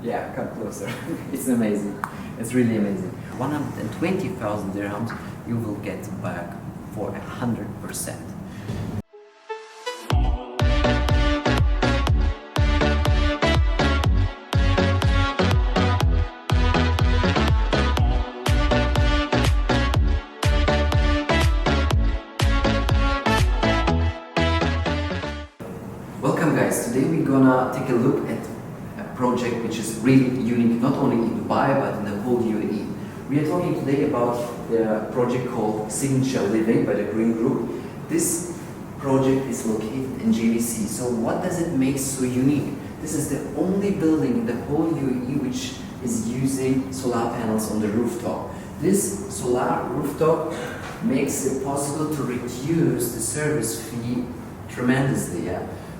Yeah, come closer. It's amazing. It's really amazing. 120,000 dirhams you will get back for 100%. Welcome guys, today we're gonna take a look at a project which is really unique not only in Dubai but in the whole UAE. We are talking today about the project called Signature Living by the Green Group. This project is located in JVC. So what does it make so unique? This is the only building in the whole UAE which is using solar panels on the rooftop. This solar rooftop makes it possible to reduce the service fee tremendously.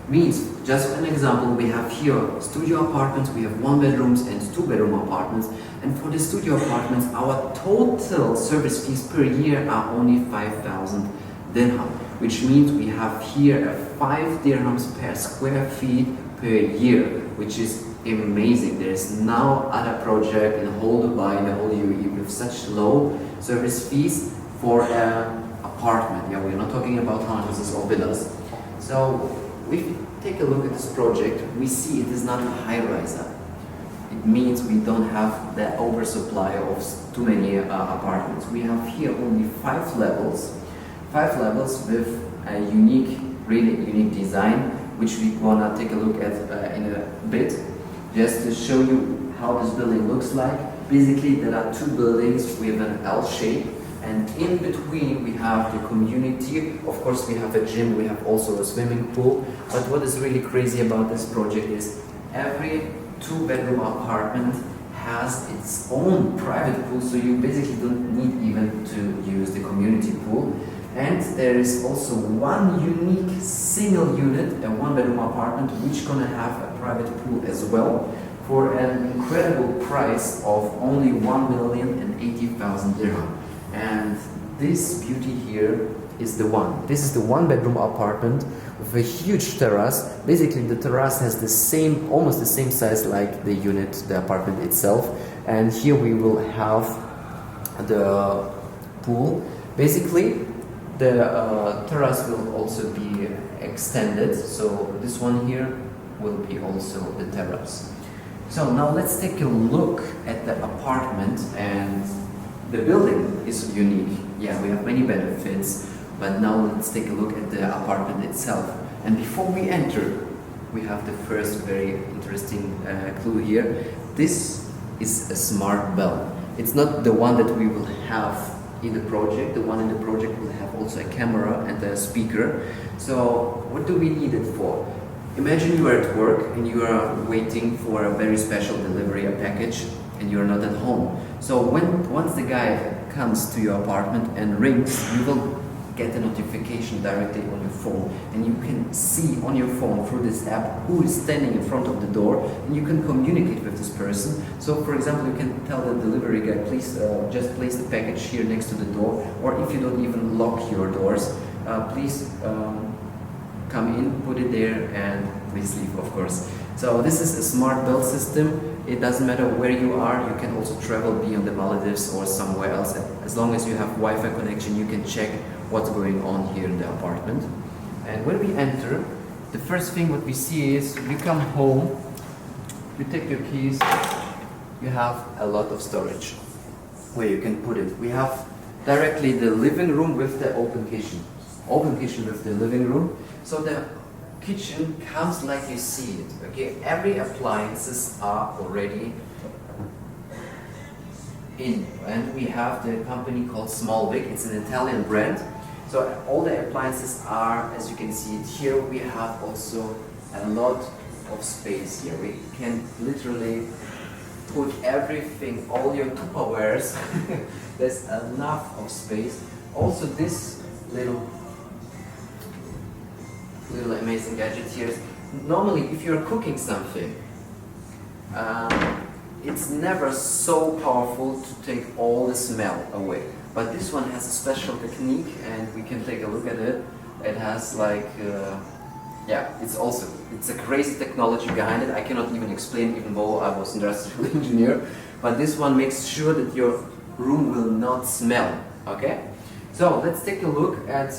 Means, just an example, we have here studio apartments, we have 1 bedrooms and 2 bedroom apartments, and for the studio apartments our total service fees per year are only 5,000 dirham, which means we have here a 5 dirhams per square feet per year, which is amazing. There is no other project in the whole Dubai, in the whole UAE with such low service fees for an apartment. Yeah, we're not talking about houses or villas. So if we take a look at this project, we see it is not a high-riser. It means we don't have the oversupply of too many apartments. We have here only 5 levels with a really unique design, which we wanna take a look at in a bit, just to show you how this building looks like. Basically, there are 2 buildings with an L shape, and in between we have the community. Of course we have a gym, we have also a swimming pool, but what is really crazy about this project is every 2-bedroom apartment has its own private pool, so you basically don't need even to use the community pool. And there is also one unique single unit, a 1-bedroom apartment, which gonna have a private pool as well, for an incredible price of only 1,080,000 dirham. And this beauty here is the one. This is the 1-bedroom apartment with a huge terrace. Basically, the terrace has almost the same size like the unit, the apartment itself. And here we will have the pool. Basically, the terrace will also be extended. So this one here will be also the terrace. So now let's take a look at the apartment. And the building is unique. Yeah, we have many benefits, but now let's take a look at the apartment itself. And before we enter, we have the first very interesting clue here. This is a smart bell. It's not the one that we will have in the project. The one in the project will have also a camera and a speaker. So what do we need it for? Imagine you are at work and you are waiting for a very special delivery, a package, and you're not at home. So once the guy comes to your apartment and rings, you will get a notification directly on your phone, and you can see on your phone through this app who is standing in front of the door, and you can communicate with this person. So for example, you can tell the delivery guy, please just place the package here next to the door, or if you don't even lock your doors, please come in, put it there, and please leave, of course. So this is a smart bell system. It doesn't matter where you are, you can also travel beyond the Maldives or somewhere else. As long as you have Wi-Fi connection, you can check what's going on here in the apartment. And when we enter, the first thing what we see is, you come home, you take your keys, you have a lot of storage where you can put it. We have directly the living room with the open kitchen with the living room. So the kitchen comes like you see it. Okay, every appliances are already in, and we have the company called Smallvik. It's an Italian brand. So all the appliances are, as you can see it here. We have also a lot of space here. We can literally put everything, all your Tupperwares. There's enough of space. Also this little amazing gadget here. Normally, if you're cooking something, it's never so powerful to take all the smell away. But this one has a special technique, and we can take a look at it. It has like Yeah, it's a crazy technology behind it. I cannot even explain, even though I was industrial engineer. But this one makes sure that your room will not smell. Okay? So let's take a look at,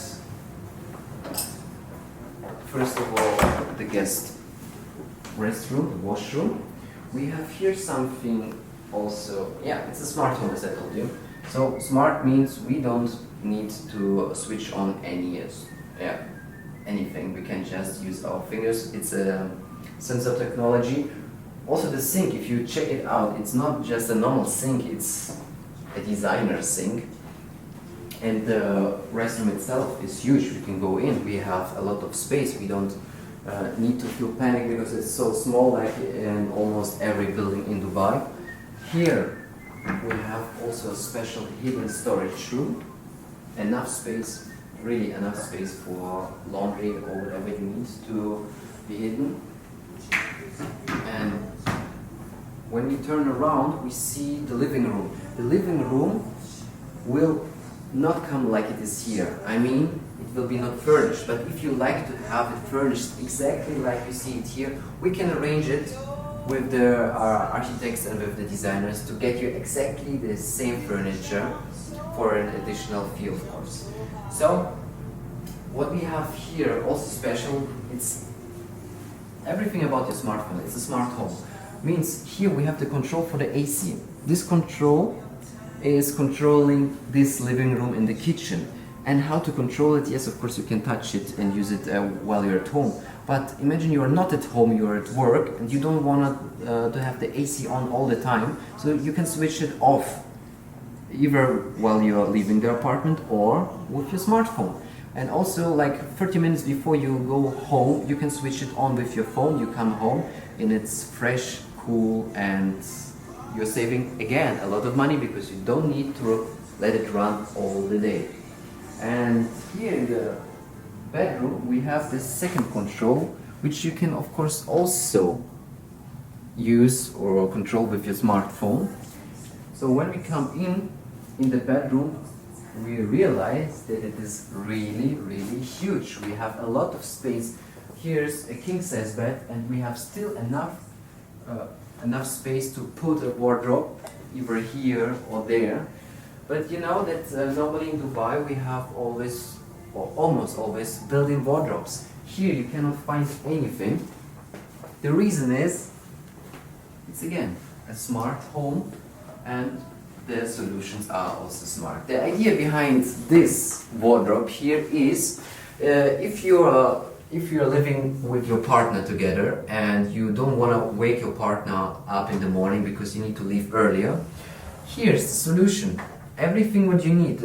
first of all, the guest restroom, the washroom. We have here something also, yeah, it's a smart home as I told you. So smart means we don't need to switch on anything. We can just use our fingers. It's a sensor technology. Also the sink, if you check it out, it's not just a normal sink, it's a designer sink. And the restroom itself is huge. We can go in. We have a lot of space. We don't need to feel panic because it's so small, like in almost every building in Dubai. Here we have also a special hidden storage room. Enough space, really enough space for laundry or whatever you need to be hidden. And when we turn around, we see the living room. The living room will not come like it is here. I mean, it will be not furnished, but if you like to have it furnished exactly like you see it here, we can arrange it with the architects and with the designers to get you exactly the same furniture for an additional fee, of course. So, what we have here also special, it's everything about your smartphone. It's a smart home. Means here we have the control for the AC. This control is controlling this living room in the kitchen. And how to control it? Yes, of course you can touch it and use it while you're at home. But imagine you are not at home, you're at work, and you don't want to have the AC on all the time. So you can switch it off, either while you are leaving the apartment or with your smartphone. And also, like 30 minutes before you go home, you can switch it on with your phone. You come home and it's fresh, cool, and you're saving again a lot of money because you don't need to let it run all the day. And here in the bedroom we have the second control, which you can of course also use or control with your smartphone. So when we come in the bedroom, we realize that it is really, really huge. We have a lot of space. Here's a king-size bed, and we have still enough space to put a wardrobe either here or there. But you know that normally in Dubai we have always, or almost always, built-in wardrobes. Here you cannot find anything. The reason is, it's again a smart home, and the solutions are also smart. The idea behind this wardrobe here is, if you're living with your partner together and you don't want to wake your partner up in the morning because you need to leave earlier, here's the solution. Everything what you need,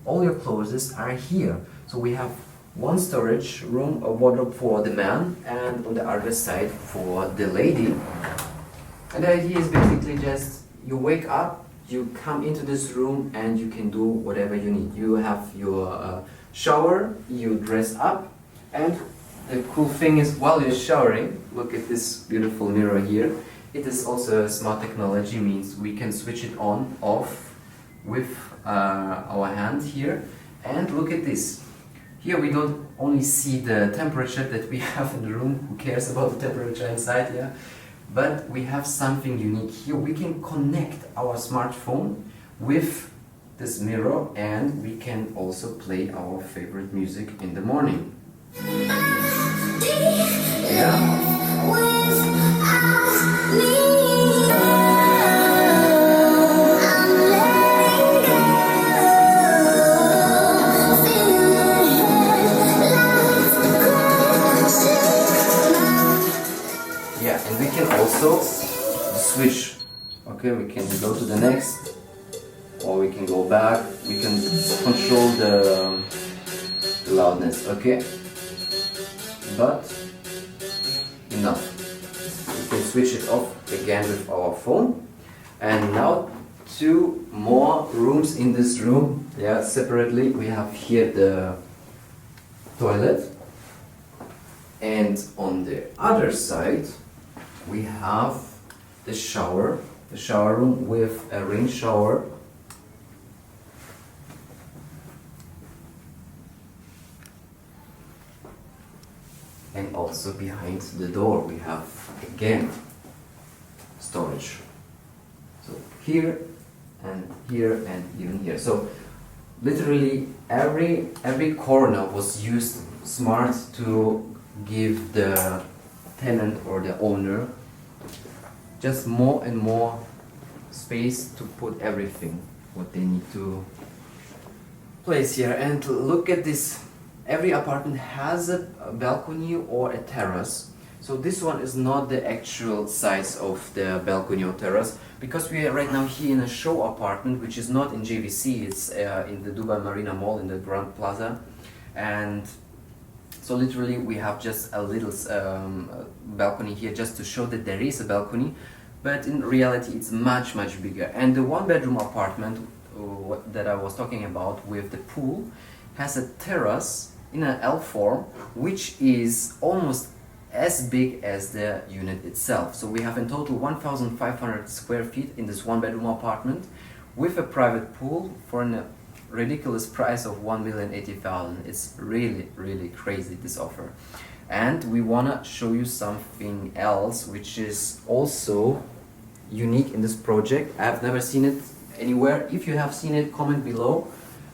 all your clothes are here. So we have one storage room, a wardrobe for the man, and on the other side for the lady. And the idea is basically just, you wake up, you come into this room and you can do whatever you need. You have your shower, you dress up, and the cool thing is, while you're showering, look at this beautiful mirror here. It is also a smart technology, means we can switch it on, off with our hand here. And look at this. Here we don't only see the temperature that we have in the room. Who cares about the temperature inside, yeah? But we have something unique here. We can connect our smartphone with this mirror, and we can also play our favorite music in the morning. Yeah. Yeah, and we can also switch. Okay, we can go to the next, or we can go back. We can control the loudness, okay? But enough. We can switch it off again with our phone. And now 2 more rooms in this room. Yeah, separately we have here the toilet, and on the other side we have the shower room with a rain shower. And also behind the door we have again storage. So here and even here. So literally every corner was used smart to give the tenant or the owner just more and more space to put everything what they need to place here. And look at this, every apartment has a balcony or a terrace. So this one is not the actual size of the balcony or terrace, because we are right now here in a show apartment which is not in JVC, it's in the Dubai Marina Mall in the Grand Plaza. And so literally we have just a little balcony here just to show that there is a balcony, but in reality it's much bigger. And the one bedroom apartment that I was talking about with the pool has a terrace in an L form, which is almost as big as the unit itself. So we have in total 1,500 square feet in this one bedroom apartment with a private pool for a ridiculous price of 1,080,000. It's really crazy, this offer. And we wanna show you something else which is also unique in this project. I've never seen it anywhere. If you have seen it, comment below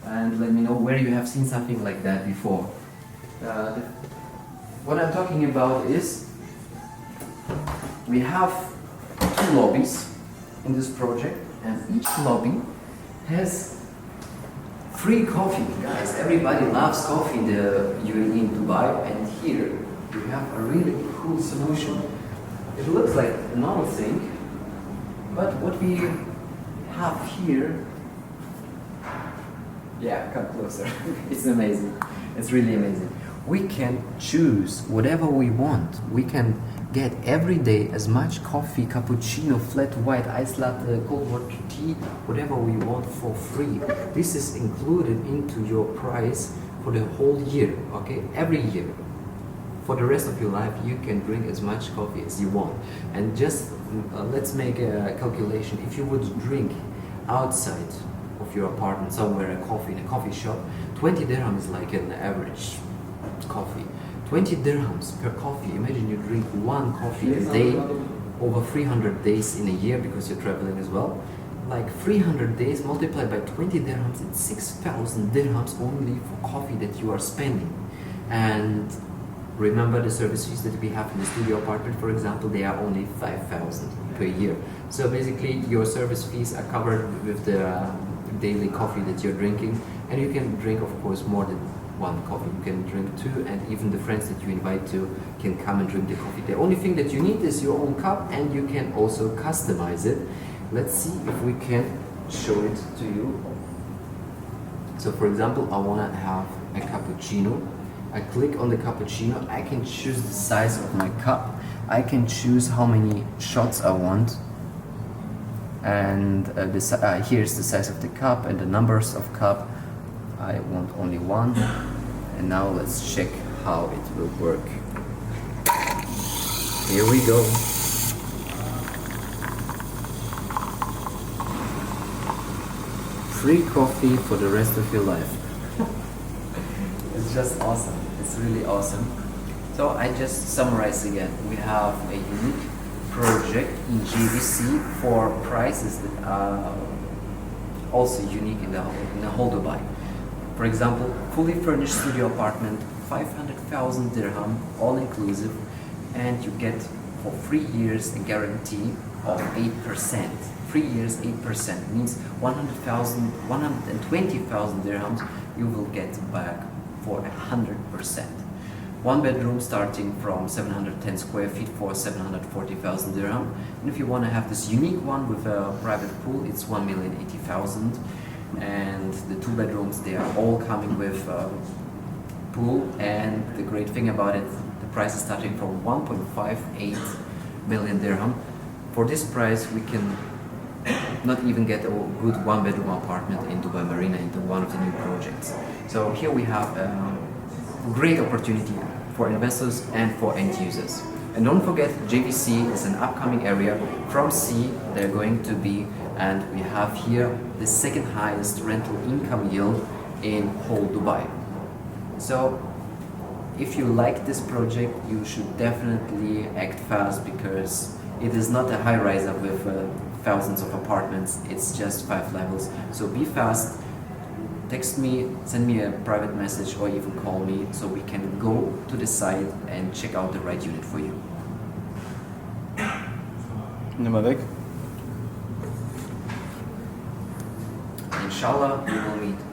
and let me know where you have seen something like that before. What I'm talking about is we have 2 lobbies in this project, and each lobby has free coffee. Guys, everybody loves coffee in the UAE in Dubai, and here we have a really cool solution. It looks like a normal thing, but what we have here, yeah, come closer. It's amazing. It's really amazing. We can choose whatever we want. We can get every day as much coffee, cappuccino, flat white, iced latte, cold water tea, whatever we want for free. This is included into your price for the whole year, okay? Every year. For the rest of your life, you can drink as much coffee as you want. And just let's make a calculation. If you would drink outside of your apartment somewhere a coffee in a coffee shop, 20 dirham is like an average coffee. 20 dirhams per coffee. Imagine you drink one coffee a day over 300 days in a year, because you're traveling as well. Like 300 days multiplied by 20 dirhams, it's 6,000 dirhams only for coffee that you are spending. And remember the service fees that we have in the studio apartment, for example, they are only 5,000 per year. So basically your service fees are covered with the daily coffee that you're drinking, and you can drink, of course, more than one coffee. You can drink 2, and even the friends that you invite to can come and drink the coffee. The only thing that you need is your own cup, and you can also customize it. Let's see if we can show it to you. So for example, I want to have a cappuccino. I click on the cappuccino. I can choose the size of my cup. I can choose how many shots I want. And here's the size of the cup and the numbers of cup. I want only one. And now let's check how it will work. Here we go. Free coffee for the rest of your life. It's just awesome. It's really awesome. So I just summarize again. We have a unique project in JVC for prices that are also unique in the whole Dubai. For example, fully furnished studio apartment, 500,000 dirham, all inclusive, and you get for 3 years a guarantee of 8%. 3 years, 8% means 120,000 dirhams you will get back for 100%. One bedroom starting from 710 square feet for 740,000 dirham. And if you want to have this unique one with a private pool, it's 1,080,000. And the 2 bedrooms, they are all coming with pool. And the great thing about it, the price is starting from 1.58 million dirham. For this price, we can not even get a good 1-bedroom apartment in Dubai Marina into one of the new projects. So here we have a great opportunity for investors and for end users. And don't forget, JVC is an upcoming area. From C, they're going to be, and we have here the second highest rental income yield in whole Dubai. So if you like this project, you should definitely act fast because it is not a high rise with thousands of apartments. It's just 5 levels. So be fast. Text me, send me a private message, or even call me so we can go to the site and check out the right unit for you. Nimm mal weg. Inshallah, we will meet.